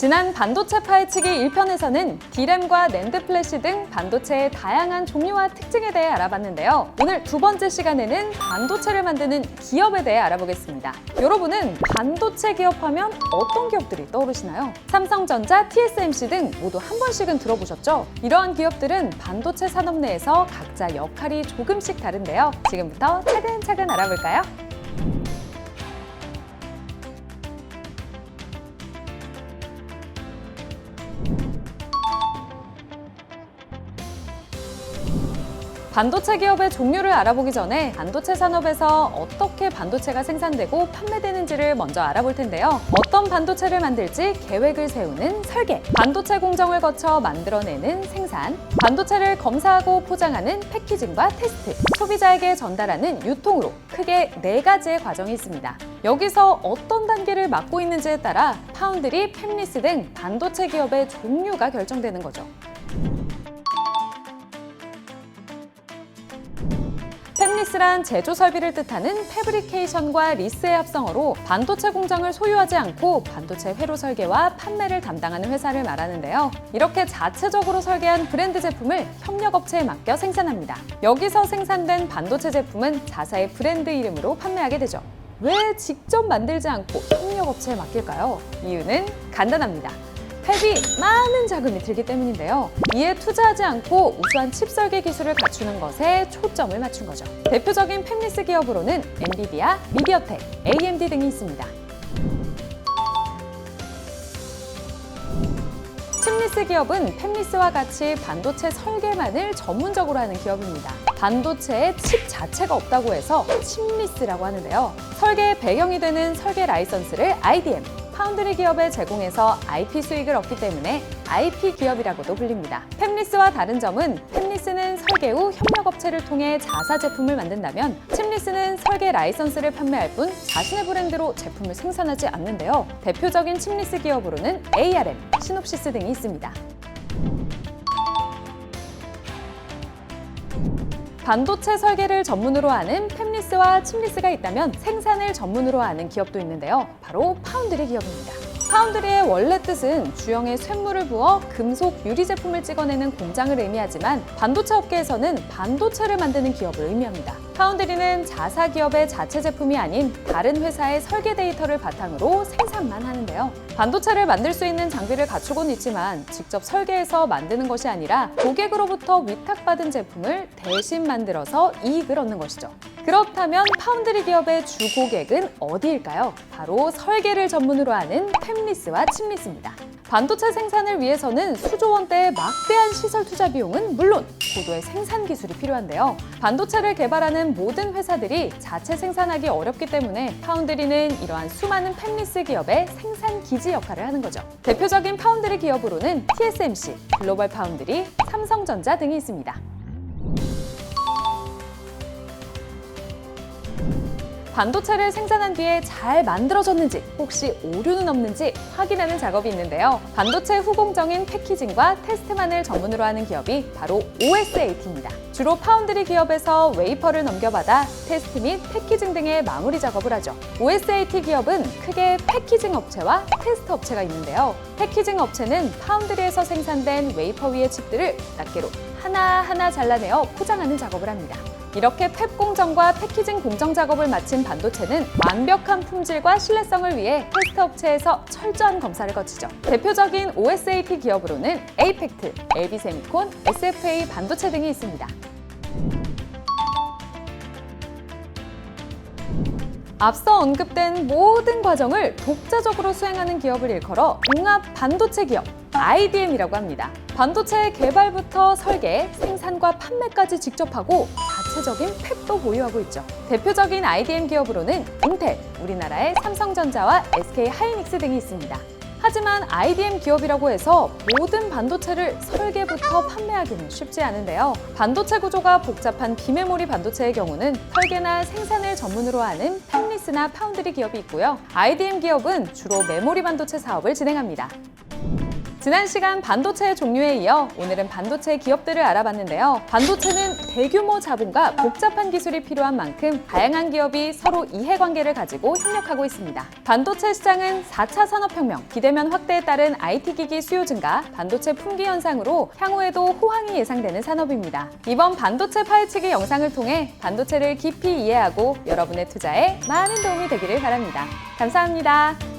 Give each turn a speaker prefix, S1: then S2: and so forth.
S1: 지난 반도체 파헤치기 1편에서는 D램과 낸드 플래시 등 반도체의 다양한 종류와 특징에 대해 알아봤는데요. 오늘 두 번째 시간에는 반도체를 만드는 기업에 대해 알아보겠습니다. 여러분은 반도체 기업하면 어떤 기업들이 떠오르시나요? 삼성전자, TSMC 등 모두 한 번씩은 들어보셨죠? 이러한 기업들은 반도체 산업 내에서 각자 역할이 조금씩 다른데요. 지금부터 차근차근 알아볼까요? 반도체 기업의 종류를 알아보기 전에 반도체 산업에서 어떻게 반도체가 생산되고 판매되는지를 먼저 알아볼 텐데요. 어떤 반도체를 만들지 계획을 세우는 설계, 반도체 공정을 거쳐 만들어내는 생산, 반도체를 검사하고 포장하는 패키징과 테스트, 소비자에게 전달하는 유통으로 크게 4가지의 과정이 있습니다. 여기서 어떤 단계를 맡고 있는지에 따라 파운드리, 팹리스 등 반도체 기업의 종류가 결정되는 거죠. 팹리스란 제조 설비를 뜻하는 패브리케이션과 리스의 합성어로 반도체 공장을 소유하지 않고 반도체 회로 설계와 판매를 담당하는 회사를 말하는데요. 이렇게 자체적으로 설계한 브랜드 제품을 협력업체에 맡겨 생산합니다. 여기서 생산된 반도체 제품은 자사의 브랜드 이름으로 판매하게 되죠. 왜 직접 만들지 않고 협력업체에 맡길까요? 이유는 간단합니다. 팹이 많은 자금이 들기 때문인데요. 이에 투자하지 않고 우수한 칩 설계 기술을 갖추는 것에 초점을 맞춘 거죠. 대표적인 팹리스 기업으로는 엔비디아, 미디어텍, AMD 등이 있습니다. 칩리스 기업은 팹리스와 같이 반도체 설계만을 전문적으로 하는 기업입니다. 반도체에 칩 자체가 없다고 해서 칩리스라고 하는데요. 설계의 배경이 되는 설계 라이선스를 IDM, 파운드리 기업에 제공해서 IP 수익을 얻기 때문에 IP 기업이라고도 불립니다. 팹리스와 다른 점은 팹리스는 설계 후 협력업체를 통해 자사 제품을 만든다면 칩리스는 설계 라이선스를 판매할 뿐 자신의 브랜드로 제품을 생산하지 않는데요. 대표적인 칩리스 기업으로는 ARM, 시놉시스 등이 있습니다. 반도체 설계를 전문으로 하는 팹리스와 칩리스가 있다면 생산을 전문으로 하는 기업도 있는데요. 바로 파운드리 기업입니다. 파운드리의 원래 뜻은 주형에 쇳물을 부어 금속 유리 제품을 찍어내는 공장을 의미하지만 반도체 업계에서는 반도체를 만드는 기업을 의미합니다. 파운드리는 자사 기업의 자체 제품이 아닌 다른 회사의 설계 데이터를 바탕으로 생산만 하는데요. 반도체를 만들 수 있는 장비를 갖추고는 있지만 직접 설계해서 만드는 것이 아니라 고객으로부터 위탁받은 제품을 대신 만들어서 이익을 얻는 것이죠. 그렇다면 파운드리 기업의 주 고객은 어디일까요? 바로 설계를 전문으로 하는 팹리스와 칩리스입니다. 반도체 생산을 위해서는 수조 원대의 막대한 시설 투자 비용은 물론 고도의 생산 기술이 필요한데요. 반도체를 개발하는 모든 회사들이 자체 생산하기 어렵기 때문에 파운드리는 이러한 수많은 팹리스 기업의 생산 기지 역할을 하는 거죠. 대표적인 파운드리 기업으로는 TSMC, 글로벌 파운드리, 삼성전자 등이 있습니다. 반도체를 생산한 뒤에 잘 만들어졌는지 혹시 오류는 없는지 확인하는 작업이 있는데요. 반도체 후공정인 패키징과 테스트만을 전문으로 하는 기업이 바로 OSAT입니다. 주로 파운드리 기업에서 웨이퍼를 넘겨받아 테스트 및 패키징 등의 마무리 작업을 하죠. OSAT 기업은 크게 패키징 업체와 테스트 업체가 있는데요. 패키징 업체는 파운드리에서 생산된 웨이퍼 위의 칩들을 낱개로 하나하나 잘라내어 포장하는 작업을 합니다. 이렇게 팹 공정과 패키징 공정 작업을 마친 반도체는 완벽한 품질과 신뢰성을 위해 테스트 업체에서 철저한 검사를 거치죠. 대표적인 OSAT 기업으로는 에이펙트, LB세미콘, SFA 반도체 등이 있습니다. 앞서 언급된 모든 과정을 독자적으로 수행하는 기업을 일컬어 융합 반도체 기업, IDM이라고 합니다. 반도체 개발부터 설계, 생산과 판매까지 직접 하고 자체적인 팹도 보유하고 있죠. 대표적인 IDM 기업으로는 인텔, 우리나라의 삼성전자와 SK하이닉스 등이 있습니다. 하지만 IDM 기업이라고 해서 모든 반도체를 설계부터 판매하기는 쉽지 않은데요. 반도체 구조가 복잡한 비메모리 반도체의 경우는 설계나 생산을 전문으로 하는 팹리스나 파운드리 기업이 있고요. IDM 기업은 주로 메모리 반도체 사업을 진행합니다. 지난 시간 반도체 종류에 이어 오늘은 반도체 기업들을 알아봤는데요. 반도체는 대규모 자본과 복잡한 기술이 필요한 만큼 다양한 기업이 서로 이해관계를 가지고 협력하고 있습니다. 반도체 시장은 4차 산업혁명, 비대면 확대에 따른 IT기기 수요 증가, 반도체 품귀 현상으로 향후에도 호황이 예상되는 산업입니다. 이번 반도체 파헤치기 영상을 통해 반도체를 깊이 이해하고 여러분의 투자에 많은 도움이 되기를 바랍니다. 감사합니다.